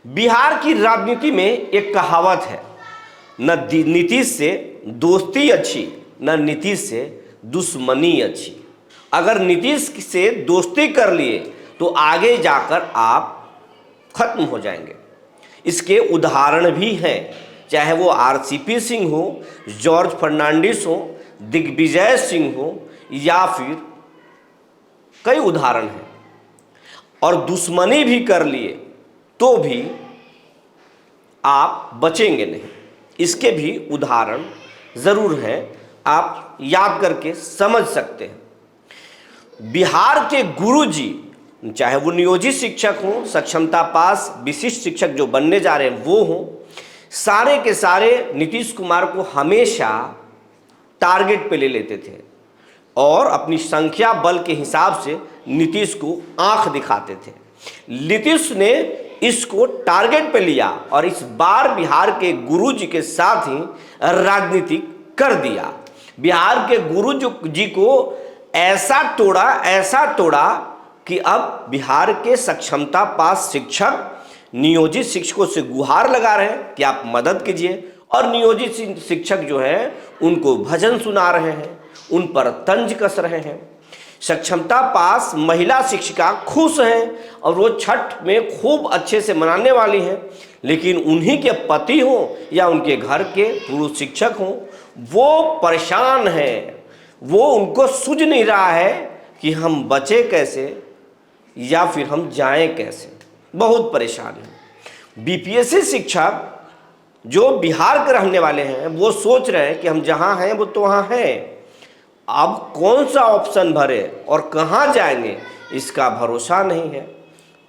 बिहार की राजनीति में एक कहावत है, न नीतीश से दोस्ती अच्छी न नीतीश से दुश्मनी अच्छी। अगर नीतीश से दोस्ती कर लिए तो आगे जाकर आप खत्म हो जाएंगे। इसके उदाहरण भी हैं, चाहे वो आरसीपी सिंह हो, जॉर्ज फर्नांडिस हो, दिग्विजय सिंह हो, या फिर कई उदाहरण हैं। और दुश्मनी भी कर लिए तो भी आप बचेंगे नहीं। इसके भी उदाहरण ज़रूर हैं, आप याद करके समझ सकते हैं। बिहार के गुरुजी, चाहे वो नियोजित शिक्षक हों, सक्षमता पास विशिष्ट शिक्षक जो बनने जा रहे हैं वो हों, सारे के सारे नीतीश कुमार को हमेशा टारगेट पे ले लेते थे और अपनी संख्या बल के हिसाब से नीतीश को आंख दिखाते थे। नीतीश ने इसको टारगेट पे लिया और इस बार बिहार के गुरुजी के साथ ही राजनीति कर दिया। बिहार के गुरुजी को ऐसा तोड़ा कि अब बिहार के सक्षमता पास शिक्षक नियोजित शिक्षकों से गुहार लगा रहे हैं कि आप मदद कीजिए, और नियोजित शिक्षक जो है उनको भजन सुना रहे हैं, उन पर तंज कस रहे हैं। सक्षमता पास महिला शिक्षिका खुश हैं और वो छठ में खूब अच्छे से मनाने वाली हैं, लेकिन उन्हीं के पति हों या उनके घर के पुरुष शिक्षक हों, वो परेशान हैं। वो उनको सूझ नहीं रहा है कि हम बचे कैसे या फिर हम जाएं कैसे, बहुत परेशान हैं। बीपीएससी शिक्षक जो बिहार के रहने वाले हैं वो सोच रहे हैं कि हम जहां हैं वो तो वहां हैं, अब कौन सा ऑप्शन भरे और कहां जाएंगे इसका भरोसा नहीं है।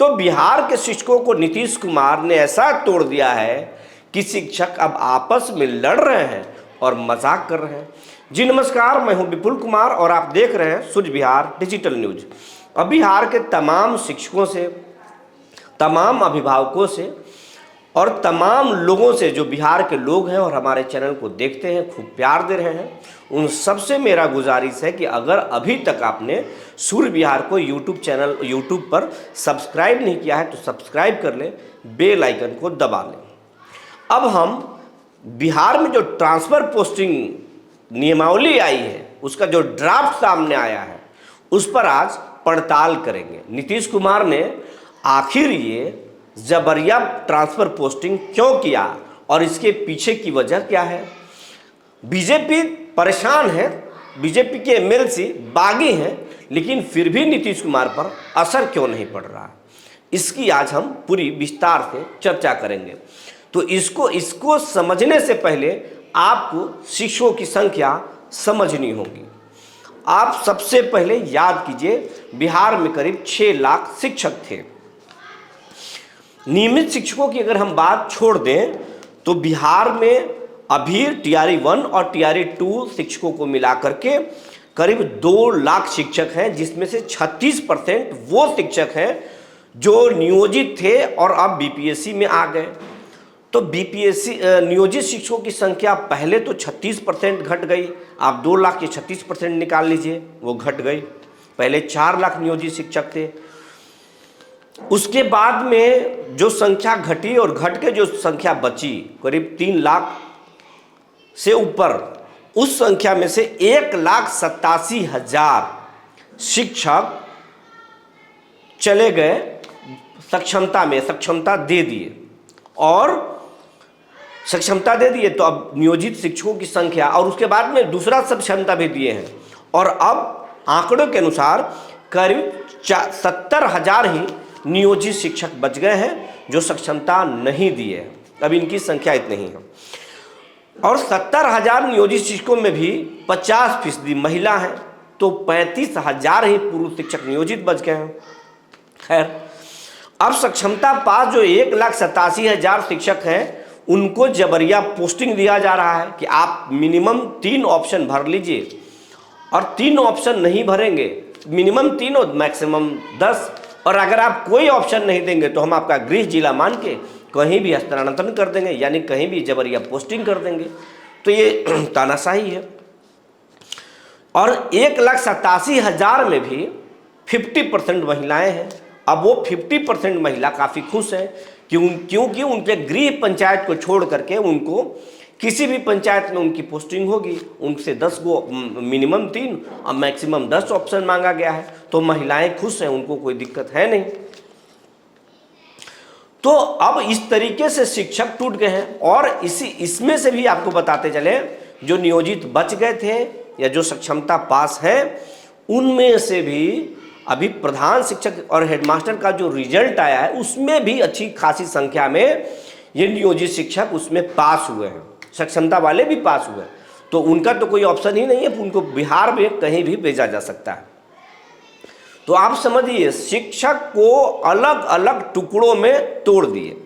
तो बिहार के शिक्षकों को नीतीश कुमार ने ऐसा तोड़ दिया है कि शिक्षक अब आपस में लड़ रहे हैं और मजाक कर रहे हैं। जी नमस्कार, मैं हूं विपुल कुमार और आप देख रहे हैं सूझ बिहार डिजिटल न्यूज। अब बिहार के तमाम शिक्षकों से, तमाम अभिभावकों से और तमाम लोगों से जो बिहार के लोग हैं और हमारे चैनल को देखते हैं, खूब प्यार दे रहे हैं, उन सबसे मेरा गुजारिश है कि अगर अभी तक आपने सूर्य बिहार को यूट्यूब पर सब्सक्राइब नहीं किया है तो सब्सक्राइब कर लें, बेल आइकन को दबा लें। अब हम बिहार में जो ट्रांसफ़र पोस्टिंग नियमावली आई है उसका जो ड्राफ्ट सामने आया है उस पर आज पड़ताल करेंगे। नीतीश कुमार ने आखिर ये जबरिया ट्रांसफ़र पोस्टिंग क्यों किया और इसके पीछे की वजह क्या है। बीजेपी परेशान है, बीजेपी के एमएलसी बागी हैं, लेकिन फिर भी नीतीश कुमार पर असर क्यों नहीं पड़ रहा, इसकी आज हम पूरी विस्तार से चर्चा करेंगे। तो इसको समझने से पहले आपको शिक्षकों की संख्या समझनी होगी। आप सबसे पहले याद कीजिए, बिहार में करीब 6 लाख शिक्षक थे। नियमित शिक्षकों की अगर हम बात छोड़ दें तो बिहार में अभी टीआरई 1 और टीआरई 2 शिक्षकों को मिलाकर के करीब 2 लाख शिक्षक हैं, जिसमें से 36% वो शिक्षक हैं जो नियोजित थे और अब बीपीएससी में आ गए। तो बीपीएससी नियोजित शिक्षकों की संख्या पहले तो 36% घट गई, आप 2 लाख के 36% निकाल लीजिए, वो घट गई। पहले 4 लाख नियोजित शिक्षक थे, उसके बाद में जो संख्या घटी और घट के जो संख्या बची करीब 3 लाख से ऊपर, उस संख्या में से 1,87,000 शिक्षक चले गए सक्षमता में, सक्षमता दे दिए तो अब नियोजित शिक्षकों की संख्या, और उसके बाद में दूसरा सक्षमता भी दिए हैं, और अब आंकड़ों के अनुसार करीब 70,000 ही नियोजित शिक्षक बच गए हैं जो सक्षमता नहीं दिए। अब इनकी संख्या इतनी ही है, और 70,000 नियोजित शिक्षकों में भी 50% महिला हैं, तो 35,000 ही पुरुष शिक्षक नियोजित बच गए हैं। खैर, अब सक्षमता पास जो 1,87,000 शिक्षक हैं उनको जबरिया पोस्टिंग दिया जा रहा है कि आप मिनिमम 3 ऑप्शन भर लीजिए, और 3 ऑप्शन नहीं भरेंगे, मिनिमम 3 और मैक्सिमम 10, और अगर आप कोई ऑप्शन नहीं देंगे तो हम आपका गृह जिला मान के कहीं भी हस्तांतरण कर देंगे, यानी कहीं भी जबरिया पोस्टिंग कर देंगे। तो ये तानाशाही है। और 1,87,000 में भी 50% महिलाएं हैं। अब वो 50% महिला काफ़ी खुश हैं क्योंकि उनके गृह पंचायत को छोड़ करके उनको किसी भी पंचायत में उनकी पोस्टिंग होगी। उनसे 10 गो मिनिमम 3 और मैक्सिमम 10 ऑप्शन मांगा गया है, तो महिलाएं खुश हैं, उनको कोई दिक्कत है नहीं। तो अब इस तरीके से शिक्षक टूट गए हैं। और इसमें से भी आपको बताते चले, जो नियोजित बच गए थे या जो सक्षमता पास है, उनमें से भी अभी प्रधान शिक्षक और हेडमास्टर का जो रिजल्ट आया है उसमें भी अच्छी खासी संख्या में ये नियोजित शिक्षक उसमें पास हुए हैं, सक्षमता वाले भी पास हुए हैं। तो उनका तो कोई ऑप्शन ही नहीं है, उनको बिहार में कहीं भी भेजा जा सकता है। तो आप समझिए, शिक्षक को अलग अलग टुकड़ों में तोड़ दिए।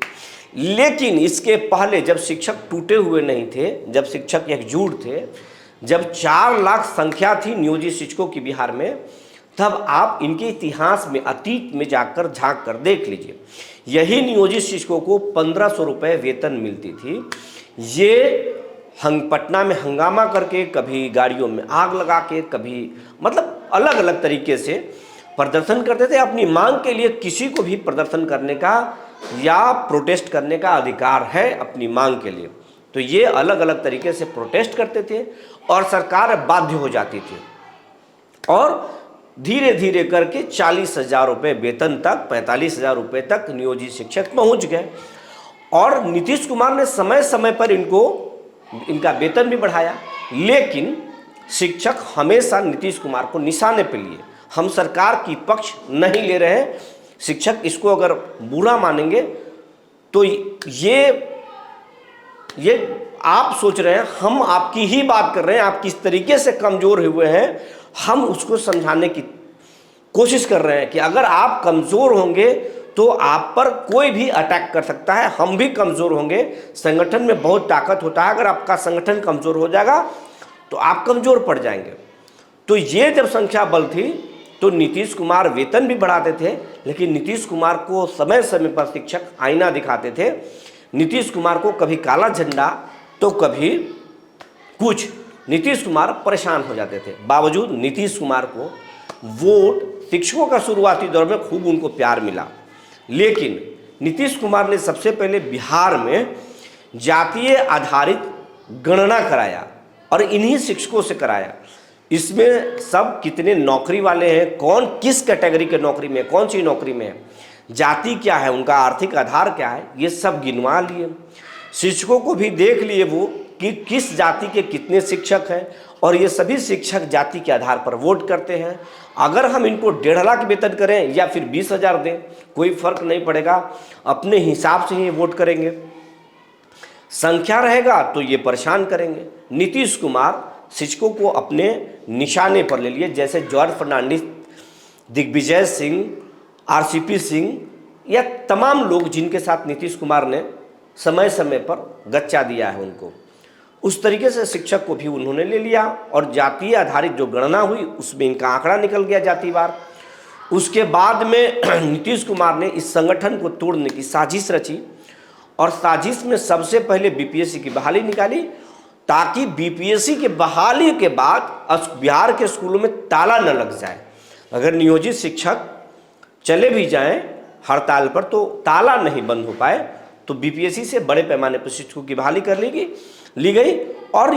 लेकिन इसके पहले जब शिक्षक टूटे हुए नहीं थे, जब शिक्षक एकजुट थे, जब 4 लाख संख्या थी नियोजित शिक्षकों की बिहार में, तब आप इनके इतिहास में, अतीत में जाकर झांक कर देख लीजिए। यही नियोजित शिक्षकों को 1500 रुपये वेतन मिलती थी। ये पटना में हंगामा करके, कभी गाड़ियों में आग लगा के, कभी मतलब अलग अलग तरीके से प्रदर्शन करते थे। अपनी मांग के लिए किसी को भी प्रदर्शन करने का या प्रोटेस्ट करने का अधिकार है अपनी मांग के लिए। तो ये अलग अलग तरीके से प्रोटेस्ट करते थे और सरकार बाध्य हो जाती थी, और धीरे धीरे करके 40,000 रुपये वेतन तक, 45,000 रुपये तक नियोजित शिक्षक पहुंच गए। और नीतीश कुमार ने समय समय पर इनका वेतन भी बढ़ाया। लेकिन शिक्षक हमेशा नीतीश कुमार को निशाने पर लिए। हम सरकार की पक्ष नहीं ले रहे हैं। शिक्षक इसको अगर बुरा मानेंगे तो ये आप सोच रहे हैं, हम आपकी ही बात कर रहे हैं, आप किस तरीके से कमज़ोर हुए हैं, हम उसको समझाने की कोशिश कर रहे हैं कि अगर आप कमज़ोर होंगे तो आप पर कोई भी अटैक कर सकता है, हम भी कमज़ोर होंगे। संगठन में बहुत ताकत होता है, अगर आपका संगठन कमज़ोर हो जाएगा तो आप कमज़ोर पड़ जाएंगे। तो ये जब संख्या बल थी तो नीतीश कुमार वेतन भी बढ़ाते थे, लेकिन नीतीश कुमार को समय समय पर शिक्षक आईना दिखाते थे। नीतीश कुमार को कभी काला झंडा तो कभी कुछ, नीतीश कुमार परेशान हो जाते थे। बावजूद नीतीश कुमार को वोट शिक्षकों का शुरुआती दौर में खूब उनको प्यार मिला। लेकिन नीतीश कुमार ने सबसे पहले बिहार में जातीय आधारित गणना कराया और इन्हीं शिक्षकों से कराया। इसमें सब कितने नौकरी वाले हैं, कौन किस कैटेगरी के नौकरी में, कौन सी नौकरी में है, जाति क्या है, उनका आर्थिक आधार क्या है, ये सब गिनवा लिए। शिक्षकों को भी देख लिए वो कि किस जाति के कितने शिक्षक हैं, और ये सभी शिक्षक जाति के आधार पर वोट करते हैं। अगर हम इनको 1.5 लाख वेतन करें या फिर 20,000 दें, कोई फर्क नहीं पड़ेगा, अपने हिसाब से ही वोट करेंगे। संख्या रहेगा तो ये परेशान करेंगे। नीतीश कुमार शिक्षकों को अपने निशाने पर ले लिए, जैसे जॉर्ज फर्नांडिस, दिग्विजय सिंह, आरसीपी सिंह, या तमाम लोग जिनके साथ नीतीश कुमार ने समय समय पर गच्चा दिया है उनको, उस तरीके से शिक्षक को भी उन्होंने ले लिया। और जातीय आधारित जो गणना हुई उसमें इनका आंकड़ा निकल गया जातिवार। उसके बाद में नीतीश कुमार ने इस संगठन को तोड़ने की साजिश रची, और साजिश में सबसे पहले बीपीएससी की बहाली निकाली, ताकि बीपीएससी के बहाली के बाद बिहार के स्कूलों में ताला न लग जाए। अगर नियोजित शिक्षक चले भी जाएं हड़ताल पर तो ताला नहीं बंद हो पाए, तो बीपीएससी से बड़े पैमाने पर शिक्षकों की बहाली कर ली गई। और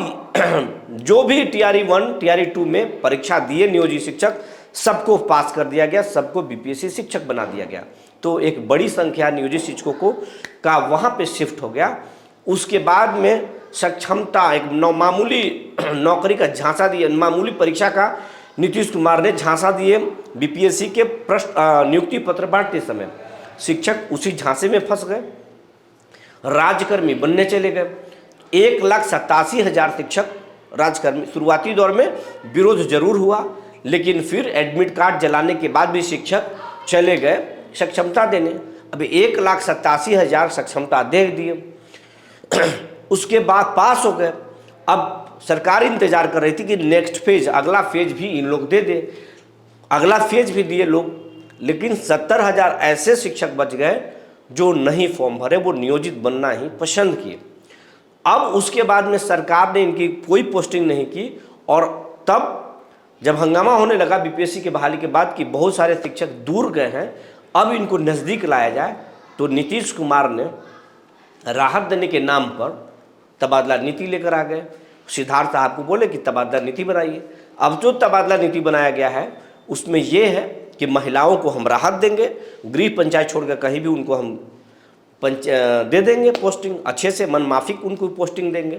जो भी टीआरई 1 टीआरई 2 में परीक्षा दिए नियोजित शिक्षक, सबको पास कर दिया गया, सबको बीपीएससी शिक्षक बना दिया गया। तो एक बड़ी संख्या नियोजित शिक्षकों का वहाँ पे शिफ्ट हो गया। उसके बाद में सक्षमता, एक मामूली नौकरी का झांसा दिए, मामूली परीक्षा का नीतीश कुमार ने झांसा दिए। बीपीएससी के प्रश्न नियुक्ति पत्र बांटते समय शिक्षक उसी झांसे में फंस गए, राजकर्मी बनने चले गए। 1,87,000 शिक्षक राजकर्मी। शुरुआती दौर में विरोध जरूर हुआ, लेकिन फिर एडमिट कार्ड जलाने के बाद भी शिक्षक चले गए सक्षमता देने। अभी 1,87,000 सक्षमता दे दिए, उसके बाद पास हो गए। अब सरकार इंतजार कर रही थी कि नेक्स्ट फेज, अगला फेज भी इन लोग दे दे। अगला फेज भी दिए लोग, लेकिन 70,000 ऐसे शिक्षक बच गए जो नहीं फॉर्म भरे, वो नियोजित बनना ही पसंद किए। अब उसके बाद में सरकार ने इनकी कोई पोस्टिंग नहीं की, और तब जब हंगामा होने लगा बीपीएससी के बहाली के बाद कि बहुत सारे शिक्षक दूर गए हैं, अब इनको नज़दीक लाया जाए, तो नीतीश कुमार ने राहत देने के नाम पर तबादला नीति लेकर आ गए। सिद्धार्थ साहब को बोले कि तबादला नीति बनाइए। अब जो तबादला नीति बनाया गया है उसमें यह है कि महिलाओं को हम राहत देंगे, गृह पंचायत छोड़कर कहीं भी उनको हम दे देंगे पोस्टिंग, अच्छे से मनमाफिक उनको पोस्टिंग देंगे।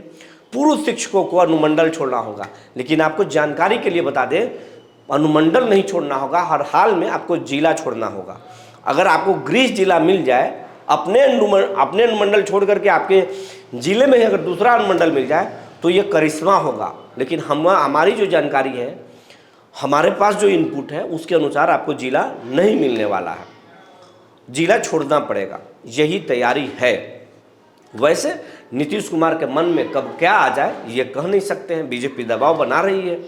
पूर्व शिक्षकों को अनुमंडल छोड़ना होगा, लेकिन आपको जानकारी के लिए बता दें, अनुमंडल नहीं छोड़ना होगा, हर हाल में आपको जिला छोड़ना होगा। अगर आपको गृह जिला मिल जाए, अपने अनुमंडल छोड़ करके आपके जिले में अगर दूसरा अनुमंडल मिल जाए तो ये करिश्मा होगा। लेकिन हमारी जो जानकारी है, हमारे पास जो इनपुट है उसके अनुसार आपको जिला नहीं मिलने वाला है, जिला छोड़ना पड़ेगा, यही तैयारी है। वैसे नीतीश कुमार के मन में कब क्या आ जाए ये कह नहीं सकते हैं। बीजेपी दबाव बना रही है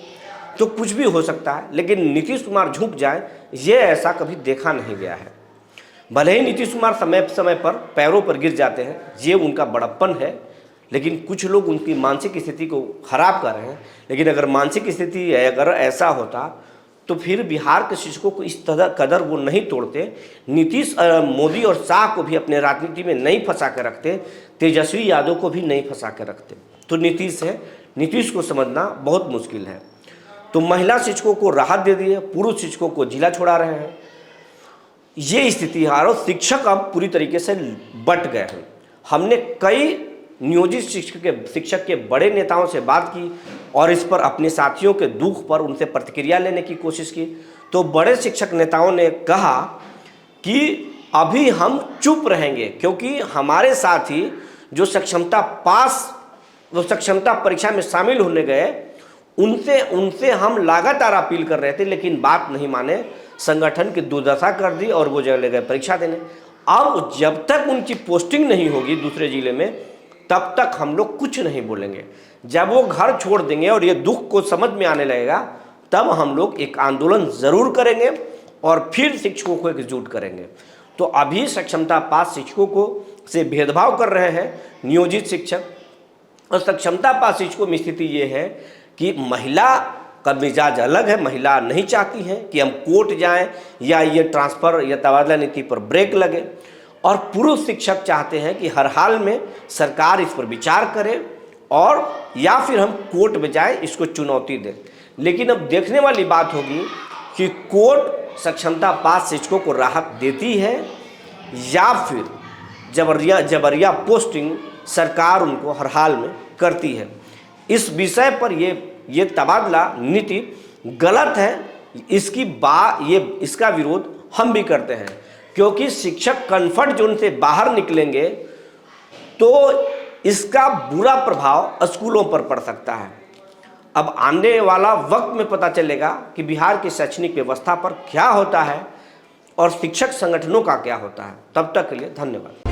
तो कुछ भी हो सकता है, लेकिन नीतीश कुमार झुक जाए ये ऐसा कभी देखा नहीं गया है। भले ही नीतीश कुमार समय समय पर पैरों पर गिर जाते हैं, ये उनका बड़प्पन है, लेकिन कुछ लोग उनकी मानसिक स्थिति को खराब कर रहे हैं। लेकिन अगर मानसिक स्थिति अगर ऐसा होता तो फिर बिहार के शिक्षकों को इस तरह कदर वो नहीं तोड़ते, नीतीश मोदी और शाह को भी अपने राजनीति में नहीं फंसा कर रखते, तेजस्वी यादव को भी नहीं फंसा कर रखते। तो नीतीश है, नीतीश को समझना बहुत मुश्किल है। तो महिला शिक्षकों को राहत दे दी है, पुरुष शिक्षकों को जिला छोड़ा रहे हैं, ये स्थिति है। और शिक्षक अब पूरी तरीके से बट गए हैं। हमने कई नियोजित शिक्षक के बड़े नेताओं से बात की और इस पर अपने साथियों के दुख पर उनसे प्रतिक्रिया लेने की कोशिश की, तो बड़े शिक्षक नेताओं ने कहा कि अभी हम चुप रहेंगे, क्योंकि हमारे साथी जो सक्षमता परीक्षा में शामिल होने गए उनसे हम लगातार अपील कर रहे थे, लेकिन बात नहीं माने, संगठन की दुर्दशा कर दी और वो चले गए परीक्षा देने। अब जब तक उनकी पोस्टिंग नहीं होगी दूसरे जिले में, तब तक हम लोग कुछ नहीं बोलेंगे। जब वो घर छोड़ देंगे और ये दुख को समझ में आने लगेगा, तब हम लोग एक आंदोलन ज़रूर करेंगे और फिर शिक्षकों को एकजुट करेंगे। तो अभी सक्षमता पास शिक्षकों को से भेदभाव कर रहे हैं नियोजित शिक्षक, और सक्षमता पास शिक्षकों में स्थिति ये है कि महिला का मिजाज अलग है। महिला नहीं चाहती है कि हम कोर्ट जाएं या ये ट्रांसफ़र या तबादला नीति पर ब्रेक लगे, और पुरुष शिक्षक चाहते हैं कि हर हाल में सरकार इस पर विचार करे और या फिर हम कोर्ट में जाएं, इसको चुनौती दें। लेकिन अब देखने वाली बात होगी कि कोर्ट सक्षमता पास शिक्षकों को राहत देती है या फिर जबरिया पोस्टिंग सरकार उनको हर हाल में करती है। इस विषय पर ये तबादला नीति गलत है, इसका विरोध हम भी करते हैं, क्योंकि शिक्षक कंफर्ट जोन से बाहर निकलेंगे तो इसका बुरा प्रभाव स्कूलों पर पड़ सकता है। अब आने वाला वक्त में पता चलेगा कि बिहार की शैक्षणिक व्यवस्था पर क्या होता है और शिक्षक संगठनों का क्या होता है। तब तक के लिए धन्यवाद।